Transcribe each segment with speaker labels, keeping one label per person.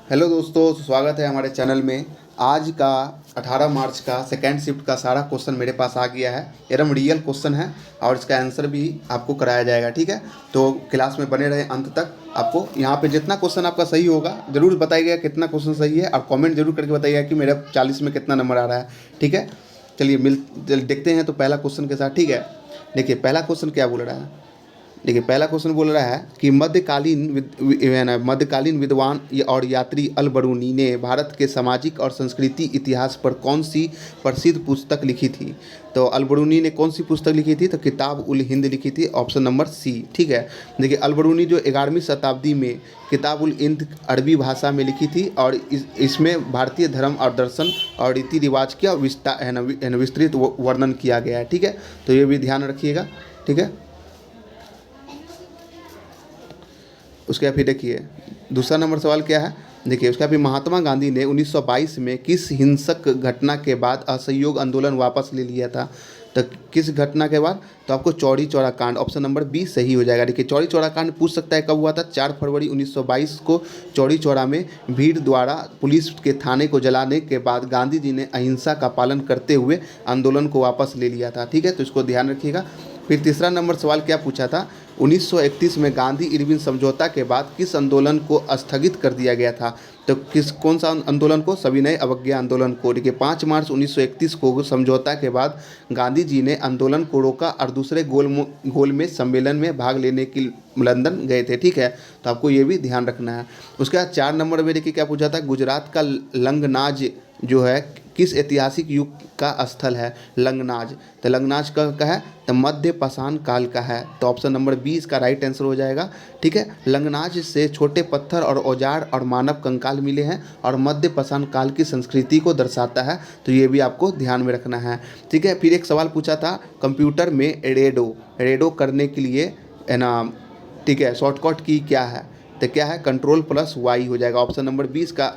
Speaker 1: Hello दोस्तों, स्वागत है हमारे चैनल में। आज का 18 मार्च का सेकेंड शिफ्ट का सारा क्वेश्चन मेरे पास आ गया है। एकदम रियल क्वेश्चन है और इसका आंसर भी आपको कराया जाएगा। ठीक है, तो क्लास में बने रहे अंत तक। आपको यहाँ पे जितना क्वेश्चन आपका सही होगा ज़रूर बताइएगा कितना क्वेश्चन सही है, और कमेंट जरूर करके बताइएगा कि मेरा 40 में कितना नंबर आ रहा है। ठीक है, चलिए देखते हैं तो पहला क्वेश्चन के साथ। ठीक है, देखिए पहला क्वेश्चन क्या बोल रहा है। देखिए पहला क्वेश्चन बोल रहा है कि मध्यकालीन विद्वान और यात्री अल बरूनी ने भारत के सामाजिक और संस्कृति इतिहास पर कौन सी प्रसिद्ध पुस्तक लिखी थी। तो अल बरूनी ने कौन सी पुस्तक लिखी थी, तो किताब उल हिंद लिखी थी, ऑप्शन नंबर सी। ठीक है, देखिए अल बरूनी जो 11वीं शताब्दी में किताब उल हिंद अरबी भाषा में लिखी थी, और इसमें भारतीय धर्म और दर्शन और रीति रिवाज का विस्तृत वर्णन किया गया है। ठीक है, तो ये भी ध्यान रखिएगा। ठीक है, उसके फिर देखिए दूसरा नंबर सवाल क्या है। देखिए उसका भी महात्मा गांधी ने 1922 में किस हिंसक घटना के बाद असहयोग आंदोलन वापस ले लिया था। तो किस घटना के बाद, तो आपको चौरी चौरा कांड, ऑप्शन नंबर बी सही हो जाएगा। देखिए चौरी चौरा कांड पूछ सकता है कब हुआ था। 4 फरवरी 1922 को चौरी चौरा में भीड़ द्वारा पुलिस के थाने को जलाने के बाद गांधी जी ने अहिंसा का पालन करते हुए आंदोलन को वापस ले लिया था। ठीक है, तो इसको ध्यान रखिएगा। फिर तीसरा नंबर सवाल क्या पूछा था, 1931 में गांधी इरविन समझौता के बाद किस आंदोलन को स्थगित कर दिया गया था। तो कौन सा आंदोलन को, सविनय अवज्ञा आंदोलन को। देखिए 5 मार्च 1931 को समझौता के बाद गांधी जी ने आंदोलन को रोका और दूसरे गोल में सम्मेलन में भाग लेने के लंदन गए थे। ठीक है, तो आपको ये भी ध्यान रखना है। उसके बाद 4 नंबर में देखिए क्या पूछा था, गुजरात का लंगनाज जो है किस ऐतिहासिक युग का स्थल है। लंगनाज, तो लंगनाज का है तो मध्य पाषाण काल का है, तो ऑप्शन नंबर बी इसका राइट आंसर हो जाएगा। ठीक है, लंगनाज से छोटे पत्थर और औजार और मानव कंकाल मिले हैं और मध्य पाषाण काल की संस्कृति को दर्शाता है, तो ये भी आपको ध्यान में रखना है। ठीक है, फिर एक सवाल पूछा था कंप्यूटर में रेडो करने के लिए है ना। ठीक है, शॉर्टकट की क्या है, तो क्या है, Ctrl+Y हो जाएगा। ऑप्शन नंबर 20 का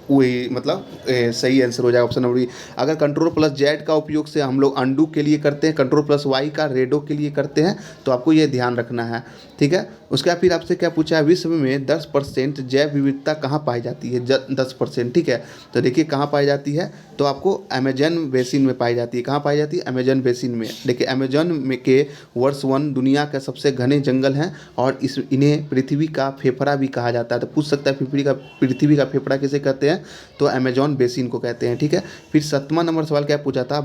Speaker 1: वही मतलब सही आंसर हो जाएगा, ऑप्शन नंबर बी। अगर Ctrl+Z का उपयोग से हम लोग अंडू के लिए करते हैं, Ctrl+Y का रेडो के लिए करते हैं, तो आपको ये ध्यान रखना है। ठीक है, उसके बाद फिर आपसे क्या पूछा है, विश्व में 10% जैव विविधता कहाँ पाई जाती है। 10%। ठीक है, तो देखिए कहाँ पाई जाती है, तो आपको अमेजन बेसिन में पाई जाती है। कहाँ पाई जाती है, अमेजन बेसिन में। देखिए अमेजन में के वर्ष 1 दुनिया के सबसे घने जंगल हैं और इन्हें पृथ्वी का फेफड़ा भी कहा जाता है। तो पूछ सकता है पृथ्वी का फेफड़ा किसे कहते हैं, तो अमेजॉन बेसिन को कहते हैं। ठीक है, फिर 7वां नंबर सवाल क्या पूछा था,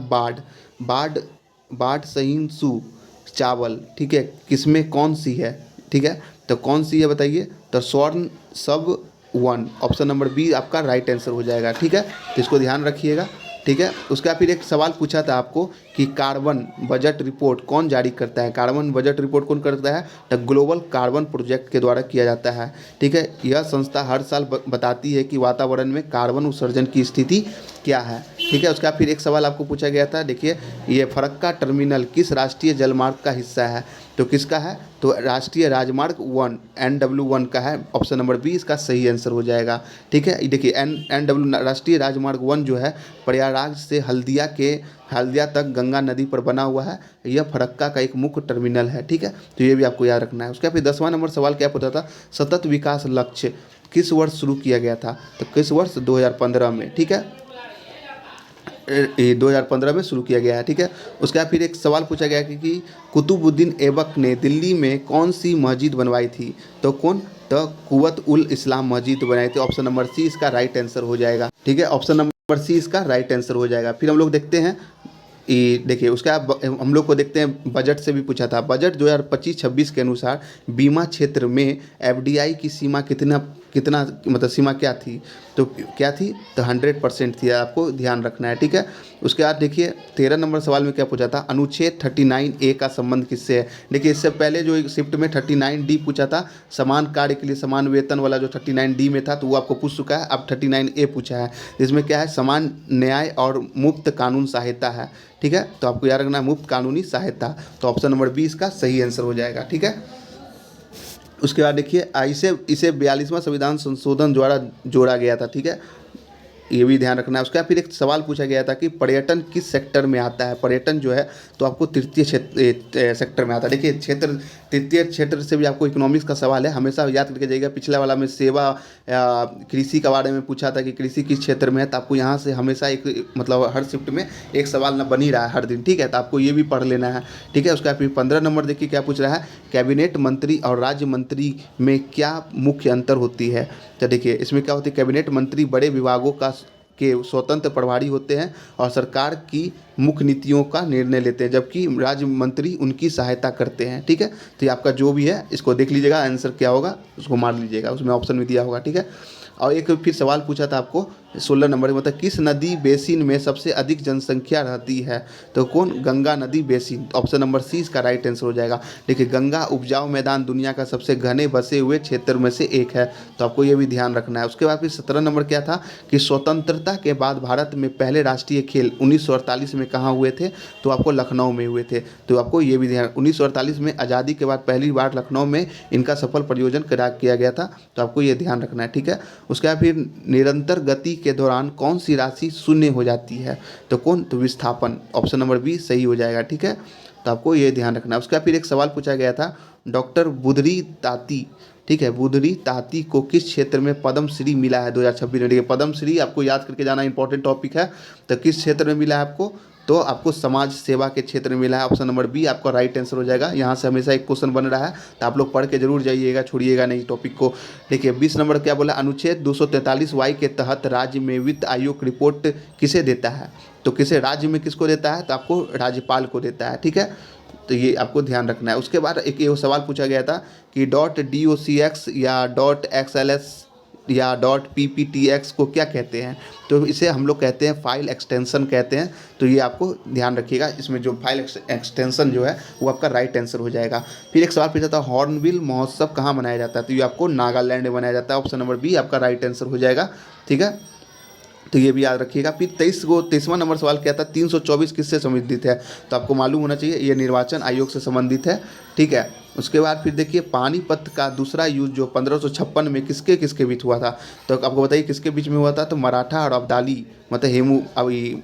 Speaker 1: बाढ़ सहिष्णु चावल, ठीक है, किसमें कौन सी है। ठीक है, तो कौन सी है बताइए, तो स्वर्ण सब 1, ऑप्शन नंबर बी आपका राइट आंसर हो जाएगा। ठीक है, तो इसको ध्यान रखिएगा। ठीक है, उसका फिर एक सवाल पूछा था आपको कि कार्बन बजट रिपोर्ट कौन जारी करता है। कार्बन बजट रिपोर्ट कौन करता है, तो ग्लोबल कार्बन प्रोजेक्ट के द्वारा किया जाता है। ठीक है, यह संस्था हर साल बताती है कि वातावरण में कार्बन उत्सर्जन की स्थिति क्या है। ठीक है, उसका फिर एक सवाल आपको पूछा गया था, देखिए ये फरक्का टर्मिनल किस राष्ट्रीय जलमार्ग का हिस्सा है, तो किसका है, तो राष्ट्रीय राजमार्ग 1 NW1 का है, ऑप्शन नंबर बी इसका सही आंसर हो जाएगा। ठीक है, देखिए NW राष्ट्रीय राजमार्ग 1 जो है प्रयागराज से हल्दिया तक गंगा नदी पर बना हुआ है। यह फरक्का का एक मुख्य टर्मिनल है। ठीक है, तो ये भी आपको याद रखना है। उसका फिर 10वां नंबर सवाल क्या पूछा था, सतत विकास लक्ष्य किस वर्ष शुरू किया गया था, तो किस वर्ष, 2015 में। ठीक है, 2015 में शुरू किया गया है। ठीक है, उसके बाद फिर एक सवाल पूछा गया कि कुतुबुद्दीन ऐबक ने दिल्ली में कौन सी मस्जिद बनवाई थी, तो तो कुवत उल इस्लाम मस्जिद बनाई थी, ऑप्शन नंबर सी इसका राइट आंसर हो जाएगा। ठीक है, ऑप्शन नंबर सी इसका राइट आंसर हो जाएगा। फिर हम लोग देखते हैं देखिए उसका हम लोग को देखते हैं, बजट से भी पूछा था। बजट 2025-26 के अनुसार बीमा क्षेत्र में FDI की सीमा कितना मतलब सीमा क्या थी, तो क्या थी, तो 100% थी, आपको ध्यान रखना है। ठीक है, उसके बाद देखिए 13 नंबर सवाल में क्या पूछा था, अनुच्छेद 39A का संबंध किससे है। देखिए इससे पहले जो एक शिफ्ट में 39D पूछा था, समान कार्य के लिए समान वेतन वाला जो 39D में था, तो वो आपको पूछ चुका है। अब 39A पूछा है, जिसमें क्या है, समान न्याय और मुफ्त कानून सहायता है। ठीक है, तो आपको याद रखना है मुफ्त कानूनी सहायता, तो ऑप्शन नंबर बी इसका सही आंसर हो जाएगा। ठीक है, उसके बाद देखिए इसे 42वां संविधान संशोधन द्वारा जोड़ा गया था। ठीक है, ये भी ध्यान रखना है। उसका फिर एक सवाल पूछा गया था कि पर्यटन किस सेक्टर में आता है। पर्यटन जो है तो आपको तृतीय क्षेत्र सेक्टर में आता है। देखिए क्षेत्र, तृतीय क्षेत्र से भी आपको इकोनॉमिक्स का सवाल है, हमेशा याद करके जाइएगा। पिछला वाला में सेवा कृषि के बारे में पूछा था कि कृषि किस क्षेत्र में है, तो आपको यहाँ से हमेशा एक मतलब हर शिफ्ट में एक सवाल न बन ही रहा है हर दिन, ठीक है, तो आपको ये भी पढ़ लेना है, ठीक है। उसका फिर 15 नंबर देखिए क्या पूछ रहा है, कैबिनेट मंत्री और राज्य मंत्री में क्या मुख्य अंतर होती है। तो देखिए इसमें क्या होती है, कैबिनेट मंत्री बड़े विभागों का के स्वतंत्र प्रभारी होते हैं और सरकार की मुख्य नीतियों का निर्णय लेते हैं, जबकि राज्य मंत्री उनकी सहायता करते हैं, ठीक है। तो ये आपका जो भी है इसको देख लीजिएगा, आंसर क्या होगा उसको मार लीजिएगा, उसमें ऑप्शन में दिया होगा, ठीक है। और एक फिर सवाल पूछा था आपको 16 नंबर में, मतलब किस नदी बेसिन में सबसे अधिक जनसंख्या रहती है। तो कौन, गंगा नदी बेसिन। ऑप्शन नंबर सी इसका राइट आंसर हो जाएगा। देखिए गंगा उपजाऊ मैदान दुनिया का सबसे घने बसे हुए क्षेत्र में से एक है, तो आपको ये भी ध्यान रखना है। उसके बाद फिर 17 नंबर क्या था कि स्वतंत्रता के बाद भारत में पहले राष्ट्रीय खेल 1948 में कहाँ हुए थे, तो आपको लखनऊ में हुए थे। तो आपको ये भी ध्यान, 1948 में आज़ादी के बाद पहली बार लखनऊ में इनका सफल प्रयोजन किया गया था, तो आपको ये ध्यान रखना है, ठीक है। उसके बाद फिर निरंतर गति के दौरान कौन सी राशि शून्य हो जाती है, तो कौन, तो विस्थापन। ऑप्शन नंबर बी सही हो जाएगा, ठीक है, तो आपको ये ध्यान रखना है। उसका फिर एक सवाल पूछा गया था, डॉक्टर बुधरी ताती, ठीक है, बुधरी ताती को किस क्षेत्र में पद्म श्री मिला है 2026 में। देखिए पद्म श्री आपको याद करके जाना इंपॉर्टेंट टॉपिक है, तो किस क्षेत्र में मिला है आपको, तो आपको समाज सेवा के क्षेत्र में मिला है। ऑप्शन नंबर बी आपका राइट आंसर हो जाएगा। यहाँ से हमेशा एक क्वेश्चन बन रहा है, तो आप लोग पढ़ के जरूर जाइएगा, छोड़िएगा नहीं टॉपिक को। देखिए 20 नंबर क्या बोला, अनुच्छेद 243 के तहत राज्य में वित्त आयोग रिपोर्ट किसे देता है, तो किसे राज्य में किसको देता है, तो आपको राज्यपाल को देता है, ठीक है, तो ये आपको ध्यान रखना है। उसके बाद एक ये सवाल पूछा गया था कि .docx या .xls या .pptx को क्या कहते हैं, तो इसे हम लोग कहते हैं फाइल एक्सटेंशन कहते हैं, तो ये आपको ध्यान रखिएगा। इसमें जो फाइल एक्सटेंशन जो है वो आपका राइट आंसर हो जाएगा। फिर एक सवाल पूछा था हॉर्नबिल महोत्सव कहाँ मनाया जाता है, तो ये आपको नागालैंड में मनाया जाता है। ऑप्शन नंबर बी आपका राइट आंसर हो जाएगा, ठीक है, तो ये भी याद रखिएगा। फिर 23वां नंबर सवाल क्या था, 324 किससे संबंधित है, तो आपको मालूम होना चाहिए ये निर्वाचन आयोग से संबंधित है, ठीक है। उसके बाद फिर देखिए पानीपत का दूसरा युद्ध जो 1556 में किसके किसके बीच हुआ था, तो आपको बताइए किसके बीच में हुआ था, तो मराठा और अब्दाली मतलब हेमू,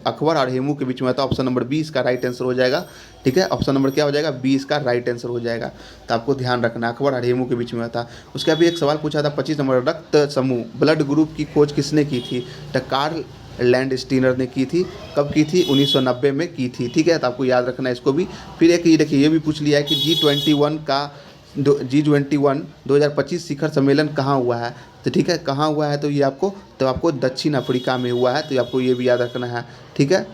Speaker 1: अकबर और हेमू के बीच में था। ऑप्शन नंबर बी इसका राइट आंसर हो जाएगा, ठीक है, ऑप्शन नंबर क्या हो जाएगा, बी इसका राइट आंसर हो जाएगा, तो आपको ध्यान रखना अकबर और हेमू के बीच में था। उसके बाद एक सवाल पूछा था 25 नंबर, रक्त समूह ब्लड ग्रुप की खोज किसने की थी, तो कार्ल लैंडस्टीनर ने की थी। कब की थी, 1990 में की थी, ठीक है, तो आपको याद रखना है इसको भी। फिर एक ये देखिए ये भी पूछ लिया है कि G21 2025 शिखर सम्मेलन कहाँ हुआ है, तो ठीक है कहाँ हुआ है, तो ये आपको दक्षिण अफ्रीका में हुआ है, तो आपको ये भी याद रखना है, ठीक है।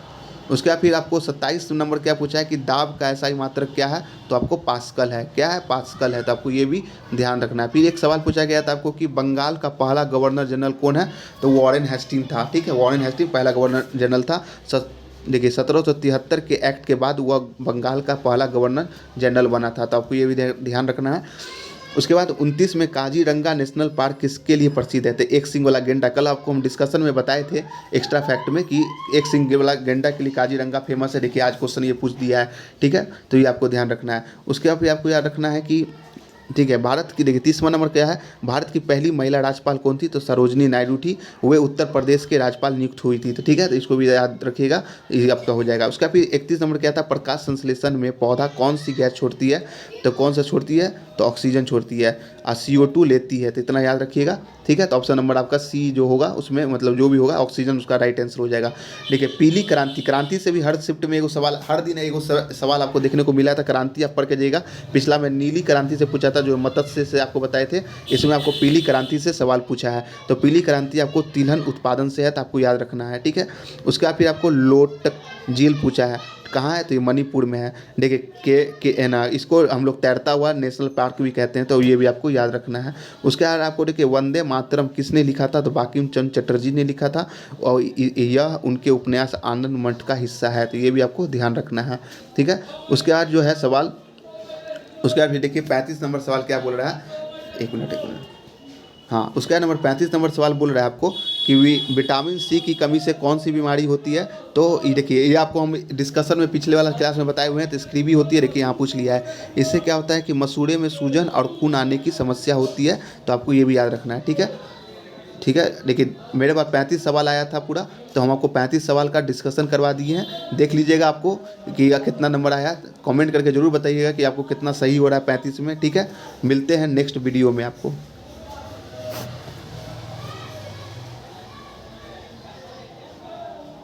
Speaker 1: उसके बाद फिर आपको 27 नंबर क्या पूछा है कि दाब का SI मात्रक क्या है, तो आपको पास्कल है, क्या है, पास्कल है, तो आपको ये भी ध्यान रखना है। फिर एक सवाल पूछा गया था आपको कि बंगाल का पहला गवर्नर जनरल कौन है, तो वॉरेन हेस्टिंग था, ठीक है, वॉरेन हेस्टिंग पहला गवर्नर जनरल था। देखिए 1773 के एक्ट के बाद वह बंगाल का पहला गवर्नर जनरल बना था, तो आपको ये भी ध्यान रखना है। उसके बाद 29 में काजीरंगा नेशनल पार्क किसके लिए प्रसिद्ध है, तो एक सिंग वाला गेंडा। कल आपको हम डिस्कशन में बताए थे एक्स्ट्रा फैक्ट में कि एक सिंग वाला गेंडा के लिए काजीरंगा फेमस है। देखिए आज क्वेश्चन ये पूछ दिया है, ठीक है, तो ये आपको ध्यान रखना है। उसके बाद फिर आपको याद रखना है कि ठीक है भारत की, देखिए 30वां नंबर क्या है, भारत की पहली महिला राज्यपाल कौन थी, तो सरोजनी नायडू थी, वे उत्तर प्रदेश के राज्यपाल नियुक्त हुई थी, तो ठीक है, तो इसको भी याद रखिएगा, ये आपका हो जाएगा। उसका फिर 31 नंबर क्या था, प्रकाश संश्लेषण में पौधा कौन सी गैस छोड़ती है, तो कौन सा छोड़ती है, तो ऑक्सीजन छोड़ती है, और CO2 लेती है, तो इतना याद रखिएगा, ठीक है। तो ऑप्शन नंबर आपका सी जो होगा उसमें मतलब जो भी होगा ऑक्सीजन उसका राइट आंसर हो जाएगा। देखिए पीली क्रांति, क्रांति से भी हर शिफ्ट में एगो सवाल, हर दिन एगो सवाल आपको देखने को मिला था, क्रांति आप पढ़ के जाइएगा। पिछला में नीली क्रांति से पूछा था जो मत्स्य से आपको बताए थे, इसमें आपको पीली क्रांति से सवाल पूछा है, तो पीली क्रांति आपको तिलहन उत्पादन से है, तो आपको याद रखना है, ठीक है। उसके बाद फिर आपको लोटक झील पूछा है, कहाँ है, तो ये मणिपुर में है। देखिए के ना इसको हम लोग तैरता हुआ नेशनल पार्क भी कहते हैं, तो ये भी आपको याद रखना है। उसके बाद आपको देखिए वंदे मातरम किसने लिखा था, तो बंकिम चंद्र चटर्जी ने लिखा था, और यह उनके उपन्यास आनंद मठ का हिस्सा है, तो ये भी आपको ध्यान रखना है, ठीक है। उसके बाद जो है सवाल, उसके बाद फिर देखिए 35 नंबर सवाल क्या बोल रहा है, एक मिनट, हाँ उसका नंबर 35 नंबर सवाल बोल रहा है आपको कि विटामिन सी की कमी से कौन सी बीमारी होती है, तो ये देखिए ये आपको हम डिस्कशन में पिछले वाला क्लास में बताए हुए हैं, तो स्क्रीबी होती है, देखिए यहाँ पूछ लिया है। इससे क्या होता है कि मसूड़े में सूजन और खून आने की समस्या होती है, तो आपको ये भी याद रखना है, ठीक है, ठीक है। लेकिन मेरे पास 35 सवाल आया था पूरा, तो हम आपको 35 सवाल का डिस्कशन करवा दिए हैं। देख लीजिएगा आपको कि कितना नंबर आया, कमेंट करके ज़रूर बताइएगा कि आपको कितना सही हो रहा है 35 में। ठीक है, मिलते हैं नेक्स्ट वीडियो में आपको।